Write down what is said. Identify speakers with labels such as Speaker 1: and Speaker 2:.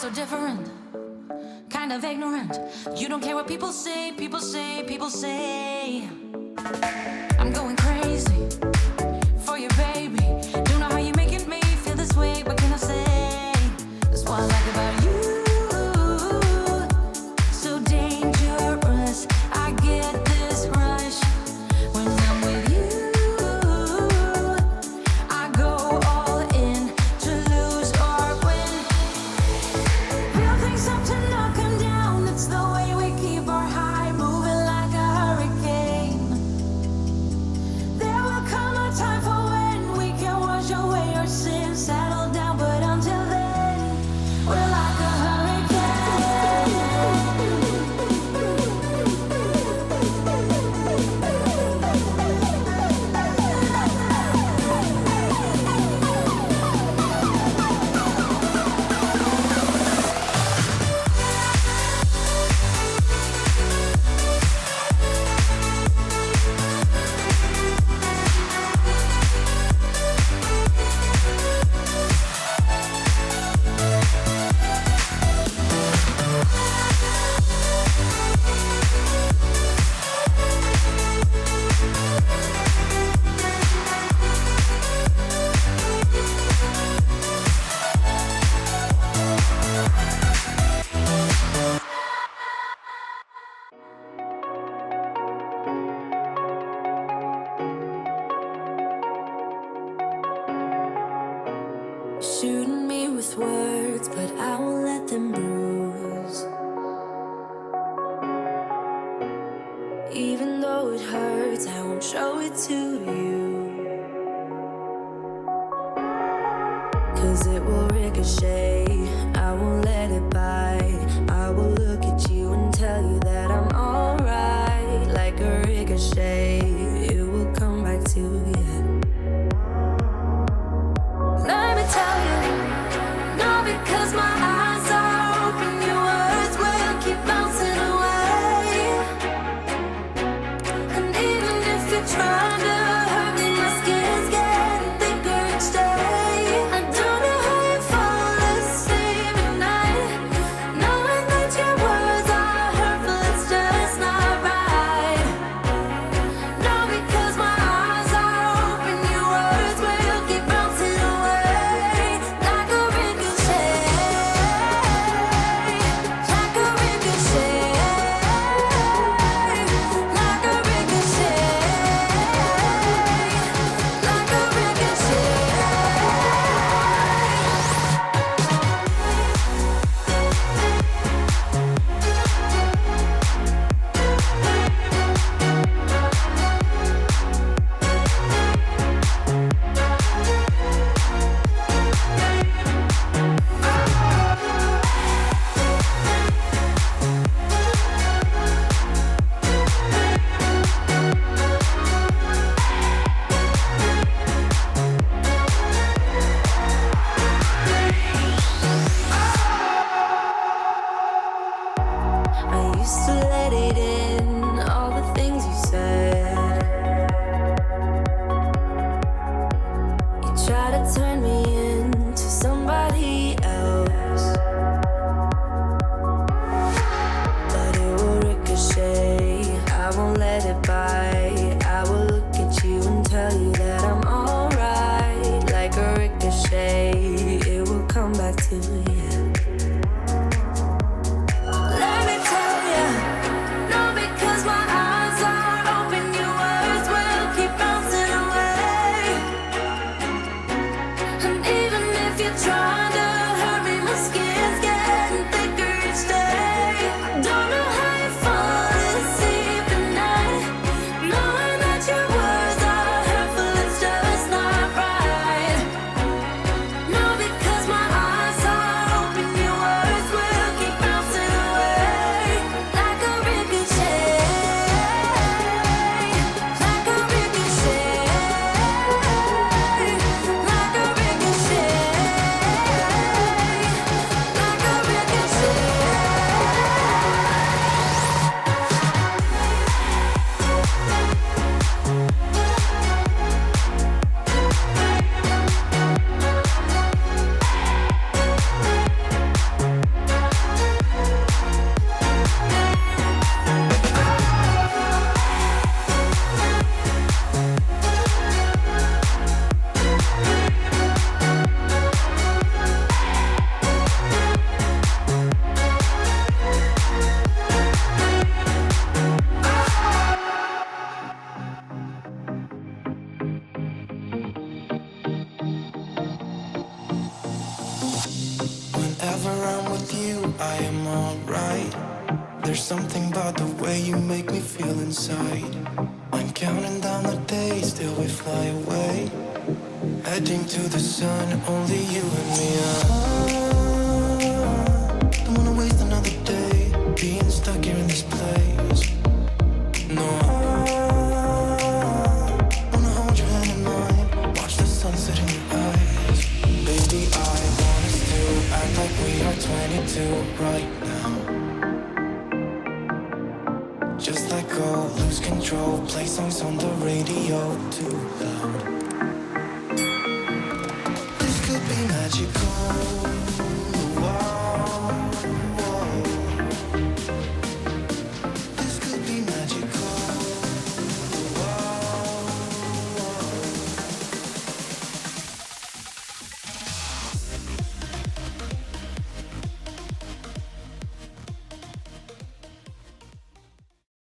Speaker 1: so different, kind of ignorant. You don't care what people say, people say, people say. I'm going crazy for you, baby. Don't know how you're making me feel this way. What can I say? That's what I like about you. So dangerous. I get this rush when I'm with you. I go all in to lose or win. Real things up to knock 'em down. It's the way we keep our high, moving like a hurricane. There will come a time for when we can wash away our sins, settle down, but until then, we're like a shooting me with words, but I won't let them bruise. Even though it hurts, I won't show it to you. 'Cause it will ricochet, I won't let it bite. I will look at you and tell you that I'm alright. Like a ricochet, it will come back to you. Let me tell you, no, because my eyes are open, your words will keep bouncing away. And even if you're trying to hurt me, my skin's getting thicker each day. I don't know how you fall asleep at night, knowing that your words are hurtful, it's just not right. No, because my eyes are open, your words will keep bouncing away. Like a ricochet, like a ricochet, like a ricochet, like a ricochet. I used to let it in, all the things you said. You try to turn me into somebody else, but it will ricochet. I won't let it bite. I will look at you and tell you that I'm alright. Like a ricochet, it will come back to you. Let me tell you, with you, I am alright. There's something about the way you make me feel inside. I'm counting down the days till we fly away, heading to the sun, only you and me. Don't wanna waste another day being stuck here in this place. No, wanna hold your hand in mine, watch the sunset in your eyes. Baby, I want us to act like we are 22 right now. Just let go, lose control, play songs on the radio too loud. This could be magical.